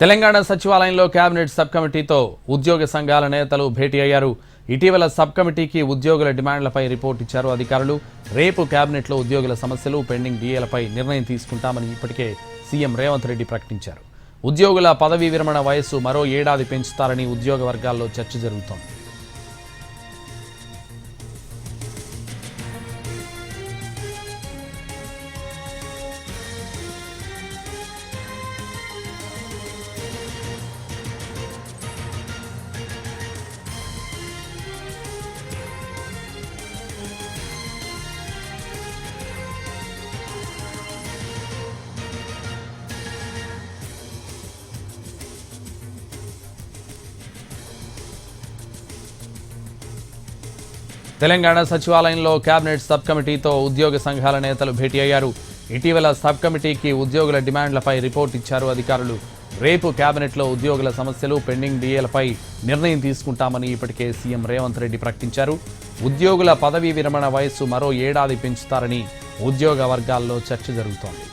తెలంగాణ సచివాలయంలో cabinet sub కమిటీతో ఉద్యోగ సంఘాల నేతలు భేటీ అయ్యారు. ఇటీవల సబ్ కమిటీకి ఉద్యోగుల డిమాండ్లపై రిపోర్ట్ ఇచ్చారు అధికారులు. రేపు కేబినెట్లో ఉద్యోగుల సమస్యలు, పెండింగ్ డిఏలపై నిర్ణయం తీసుకుంటామని ఇప్పటికే సీఎం రేవంత్ రెడ్డి ప్రకటించారు. ఉద్యోగుల పదవీ విరమణ వయస్సు మరో ఏడాది పెంచుతారని ఉద్యోగ వర్గాల్లో చర్చ జరుగుతోంది. తెలంగాణ సచివాలయంలో కేబినెట్ సబ్ కమిటీతో ఉద్యోగ సంఘాల నేతలు భేటీ అయ్యారు. ఇటీవల సబ్ కమిటీకి ఉద్యోగుల డిమాండ్లపై రిపోర్ట్ ఇచ్చారు అధికారులు. రేపు కేబినెట్లో ఉద్యోగుల సమస్యలు, పెండింగ్ డిఏలపై నిర్ణయం తీసుకుంటామని ఇప్పటికే సీఎం రేవంత్ రెడ్డి ప్రకటించారు. ఉద్యోగుల పదవీ విరమణ వయస్సు మరో ఏడాది పెంచుతారని ఉద్యోగ వర్గాల్లో చర్చ జరుగుతోంది.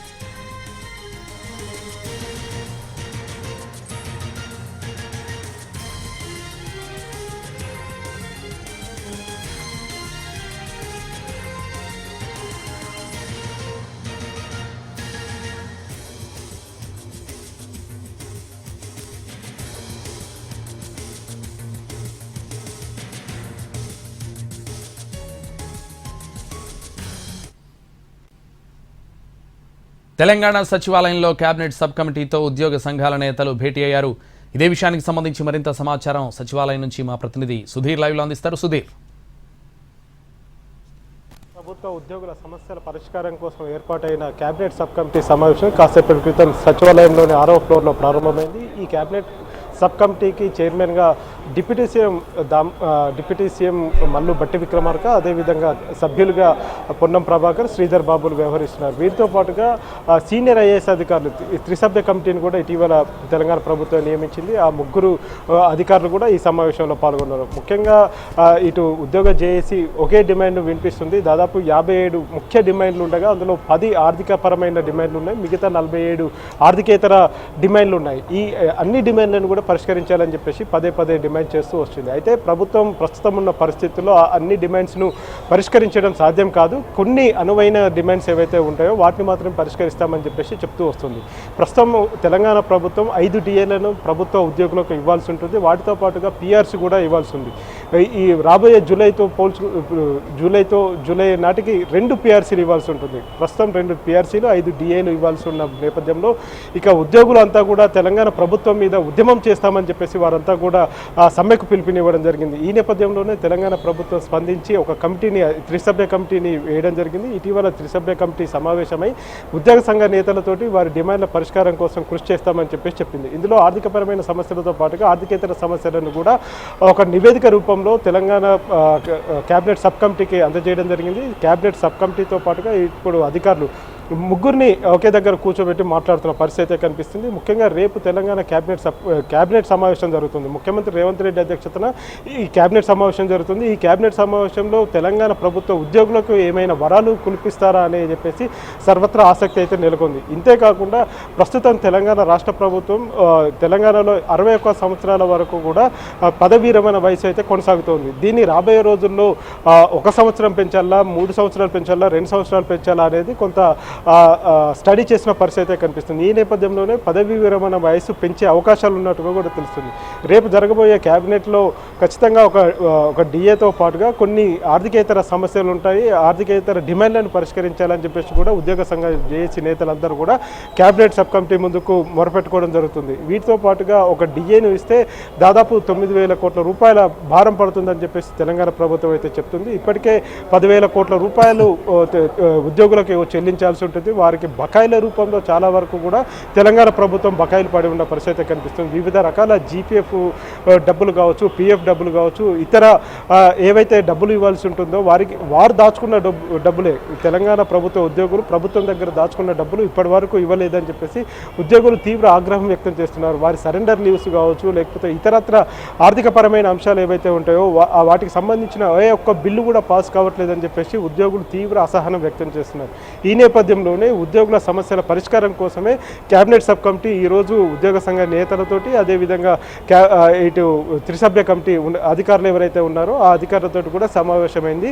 తెలంగాణ సచివాలయంలో కేబినెట్ సబ్ కమిటీతో ఉద్యోగ సంఘాల నేతలు భేటీ అయ్యారు. ఇదే విషయానికి సంబంధించి మరింత సమాచారం సచివాలయం నుంచి మా ప్రతినిధి సుధీర్ లైవ్లో అందిస్తారు. సుధీర్, ప్రభుత్వ ఉద్యోగుల సమస్యల పరిష్కారం కోసం ఏర్పాటైన కేబినెట్ సబ్ కమిటీ సమావేశం కాసేపటి క్రితం సచివాలయంలోని 6వ ఫ్లోర్లో ప్రారంభమైంది. ఈ కేబినెట్ సబ్ కమిటీకి చైర్మన్గా డిప్యూటీ సీఎం మల్లు భట్టి విక్రమార్క, అదేవిధంగా సభ్యులుగా పొన్నం ప్రభాకర్, శ్రీధర్ బాబులు వ్యవహరిస్తున్నారు. వీరితో పాటుగా సీనియర్ ఐఏఎస్ అధికారులు త్రిసభ్య కమిటీని కూడా ఇటీవల తెలంగాణ ప్రభుత్వం నియమించింది. ఆ ముగ్గురు అధికారులు కూడా ఈ సమావేశంలో పాల్గొన్నారు. ముఖ్యంగా ఇటు ఉద్యోగ జేఏసీ ఒకే డిమాండ్ వినిపిస్తుంది. దాదాపు 57 ముఖ్య డిమాండ్లు ఉండగా అందులో 10 ఆర్థికపరమైన డిమాండ్లు ఉన్నాయి, మిగతా 47 ఆర్థికేతర డిమాండ్లు ఉన్నాయి. ఈ అన్ని డిమాండ్లను కూడా పరిష్కరించాలని చెప్పేసి పదే డిమాండ్ చేస్తూ వస్తుంది. అయితే ప్రభుత్వం ప్రస్తుతం ఉన్న పరిస్థితుల్లో అన్ని డిమాండ్స్ను పరిష్కరించడం సాధ్యం కాదు. కొన్ని అనువైన డిమాండ్స్ ఏవైతే ఉంటాయో వాటిని మాత్రం పరిష్కరిస్తామని చెప్పేసి చెప్తూ వస్తుంది. ప్రస్తుతం తెలంగాణ ప్రభుత్వం 5 డిఏలను ప్రభుత్వ ఉద్యోగులకు ఇవ్వాల్సి ఉంటుంది. వాటితో పాటుగా పిఆర్సీ కూడా ఇవ్వాల్సి ఉంది. ఈ రాబోయే జూలై నాటికి 2 పిఆర్సీలు ఇవ్వాల్సి ఉంటుంది. ప్రస్తుతం 2 పిఆర్సీలు 5 డిఏలు ఇవ్వాల్సి ఉన్న నేపథ్యంలో ఇక ఉద్యోగులంతా కూడా తెలంగాణ ప్రభుత్వం మీద ఉద్యమం చేస్తామని చెప్పేసి వారంతా కూడా సమ్మెకు పిలుపునివ్వడం జరిగింది. ఈ నేపథ్యంలోనే తెలంగాణ ప్రభుత్వం స్పందించి ఒక కమిటీని, త్రిసభ్య కమిటీని వేయడం జరిగింది. ఇటీవల త్రిసభ్య కమిటీ సమావేశమై ఉద్యోగ సంఘ నేతలతోటి వారి డిమాండ్ల పరిష్కారం కోసం కృషి చేస్తామని చెప్పేసి చెప్పింది. ఇందులో ఆర్థికపరమైన సమస్యలతో పాటుగా ఆర్థికేతర సమస్యలను కూడా ఒక నివేదిక రూపంలో తెలంగాణ కేబినెట్ సబ్ కమిటీకి అందజేయడం జరిగింది. కేబినెట్ సబ్ కమిటీతో పాటుగా ఇప్పుడు అధికారులు ముగ్గురిని ఒకే దగ్గర కూర్చోబెట్టి మాట్లాడుతున్న పరిస్థితి కనిపిస్తుంది. ముఖ్యంగా రేపు తెలంగాణ కేబినెట్ సమావేశం జరుగుతుంది. ముఖ్యమంత్రి రేవంత్ రెడ్డి అధ్యక్షతన ఈ కేబినెట్ సమావేశం జరుగుతుంది. ఈ కేబినెట్ సమావేశంలో తెలంగాణ ప్రభుత్వ ఉద్యోగులకు ఏమైనా వరాలు కులిపిస్తారా అని చెప్పేసి సర్వత్రా ఆసక్తి అయితే నెలకొంది. ఇంతేకాకుండా ప్రస్తుతం తెలంగాణ రాష్ట్ర ప్రభుత్వం తెలంగాణలో 61 సంవత్సరాల వరకు కూడా పదవీ విరమణ వయసు అయితే కొనసాగుతోంది. దీన్ని రాబోయే రోజుల్లో 1 సంవత్సరం పెంచాలా, 3 సంవత్సరాలు పెంచాలా, 2 సంవత్సరాలు పెంచాలా అనేది కొంత స్టడీ చేసిన పరిస్థితి కనిపిస్తుంది. ఈ నేపథ్యంలోనే పదవీ విరమణ వయసు పెంచే అవకాశాలు ఉన్నట్టుగా కూడా తెలుస్తుంది. రేపు జరగబోయే కేబినెట్లో ఖచ్చితంగా ఒక డిఏతో పాటుగా కొన్ని ఆర్థికేతర సమస్యలు ఉంటాయి. ఆర్థికేతర డిమాండ్లను పరిష్కరించాలని చెప్పేసి కూడా ఉద్యోగ సంఘ జేఏసీ నేతలందరూ కూడా కేబినెట్ సబ్ కమిటీ ముందుకు మొరపెట్టుకోవడం జరుగుతుంది. వీటితో పాటుగా ఒక డిఏను ఇస్తే దాదాపు 9,000 కోట్ల రూపాయల భారం పడుతుందని చెప్పేసి తెలంగాణ ప్రభుత్వం అయితే చెప్తుంది. ఇప్పటికే 10,000 కోట్ల రూపాయలు ఉద్యోగులకు చెల్లించాల్సి ఉంటుంది. వారికి బకాయిల రూపంలో చాలా వరకు కూడా తెలంగాణ ప్రభుత్వం బకాయిలు పడి ఉన్న పరిస్థితి కనిపిస్తుంది. వివిధ రకాల జీపీఎఫ్ డబ్బులు కావచ్చు, పిఎఫ్ డబ్బులు కావచ్చు, ఇతర ఏవైతే డబ్బులు ఇవ్వాల్సి ఉంటుందో వారు దాచుకున్న డబ్బులే తెలంగాణ ప్రభుత్వ ఉద్యోగులు ప్రభుత్వం దగ్గర దాచుకున్న డబ్బులు ఇప్పటి వరకు ఇవ్వలేదని చెప్పేసి ఉద్యోగులు తీవ్ర ఆగ్రహం వ్యక్తం చేస్తున్నారు. వారి సరెండర్ లీవ్స్ కావచ్చు, లేకపోతే ఇతరత్ర ఆర్థికపరమైన అంశాలు ఏవైతే ఉంటాయో వాటికి సంబంధించిన ఏ ఒక్క బిల్లు కూడా పాస్ కావట్లేదని చెప్పేసి ఉద్యోగులు తీవ్ర అసహనం వ్యక్తం చేస్తున్నారు. ఈ నేపథ్యంలో నేపథ్యంలోనే ఉద్యోగుల సమస్యల పరిష్కారం కోసమే కేబినెట్ సబ్ కమిటీ ఈరోజు ఉద్యోగ సంఘ నేతలతోటి అదేవిధంగా ఇటు త్రిసభ్య కమిటీ అధికారులు ఎవరైతే ఉన్నారో ఆ అధికారులతో కూడా సమావేశమైంది.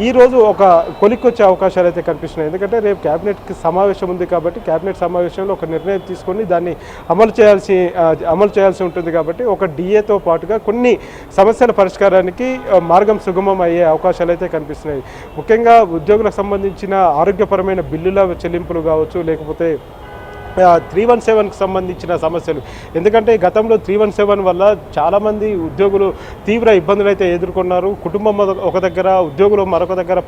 ఈరోజు ఒక కొలిక్కొచ్చే అవకాశాలు అయితే కనిపిస్తున్నాయి. ఎందుకంటే రేపు కేబినెట్కి సమావేశం ఉంది కాబట్టి కేబినెట్ సమావేశంలో ఒక నిర్ణయం తీసుకొని దాన్ని అమలు చేయాల్సి ఉంటుంది కాబట్టి ఒక డిఏతో పాటుగా కొన్ని సమస్యల పరిష్కారానికి మార్గం సుగమం అయ్యే అవకాశాలు అయితే కనిపిస్తున్నాయి. ముఖ్యంగా ఉద్యోగులకు సంబంధించిన ఆరోగ్యపరమైన బిల్లుల చెల్లింపులు కావచ్చు, లేకపోతే 317కి సంబంధించిన సమస్యలు. ఎందుకంటే గతంలో 317 వల్ల చాలామంది ఉద్యోగులు తీవ్ర ఇబ్బందులు అయితే ఎదుర్కొన్నారు. కుటుంబం ఒక దగ్గర, ఉద్యోగులు మరొక దగ్గర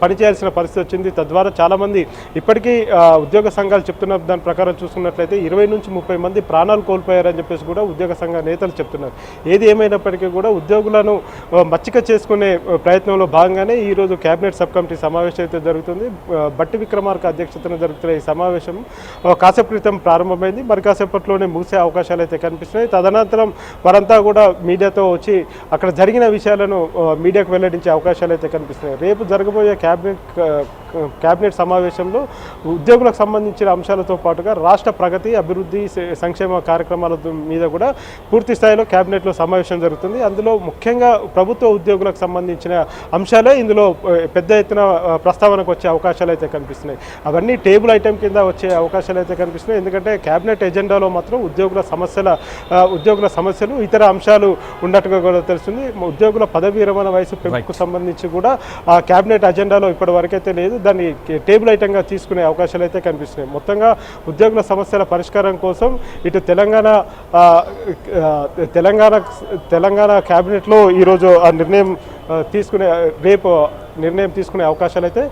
పనిచేయాల్సిన పరిస్థితి వచ్చింది. తద్వారా చాలామంది ఇప్పటికీ ఉద్యోగ సంఘాలు చెప్తున్న దాని ప్రకారం చూసుకున్నట్లయితే 20 నుంచి 30 మంది ప్రాణాలు కోల్పోయారని చెప్పేసి కూడా ఉద్యోగ సంఘ నేతలు చెప్తున్నారు. ఏది ఏమైనప్పటికీ కూడా ఉద్యోగులను మచ్చిక చేసుకునే ప్రయత్నంలో భాగంగానే ఈరోజు కేబినెట్ సబ్ కమిటీ సమావేశం అయితే జరుగుతుంది. బట్టి విక్రమార్క అధ్యక్షతన జరుగుతున్న ఈ సమావేశం కాసేపు క్రితం ప్రారంభమైంది. మరి కాసేపట్లోనే ముగిసే అవకాశాలు అయితే కనిపిస్తున్నాయి. తదనంతరం వారంతా కూడా మీడియాతో వచ్చి అక్కడ జరిగిన విషయాలను మీడియాకు వెల్లడించే అవకాశాలు అయితే కనిపిస్తున్నాయి. రేపు జరగబోయే కేబినెట్ సమావేశంలో ఉద్యోగులకు సంబంధించిన అంశాలతో పాటుగా రాష్ట్ర ప్రగతి, అభివృద్ధి, సంక్షేమ కార్యక్రమాల మీద కూడా పూర్తి స్థాయిలో కేబినెట్లో సమావేశం జరుగుతుంది. అందులో ముఖ్యంగా ప్రభుత్వ ఉద్యోగులకు సంబంధించిన అంశాలే ఇందులో పెద్ద ఎత్తున ప్రస్తావనకు వచ్చే అవకాశాలు అయితే కనిపిస్తున్నాయి. అవన్నీ టేబుల్ ఐటెం కింద వచ్చే అవకాశాలు అయితే కనిపిస్తున్నాయి. ఎందుకంటే కేబినెట్ ఎజెండాలో మాత్రం ఉద్యోగుల సమస్యలు, ఇతర అంశాలు ఉన్నట్టుగా కూడా తెలుస్తుంది. ఉద్యోగుల పదవీ విరమణ వయసు పెంపుకు సంబంధించి కూడా ఆ కేబినెట్ అజెండాలో ఇప్పటి వరకైతే లేదు. దాన్ని టేబుల్ ఐటంగా తీసుకునే అవకాశాలు అయితే కనిపిస్తున్నాయి. మొత్తంగా ఉద్యోగుల సమస్యల పరిష్కారం కోసం ఇటు తెలంగాణ కేబినెట్లో ఈరోజు ఆ రేపు నిర్ణయం తీసుకునే అవకాశాలు అయితే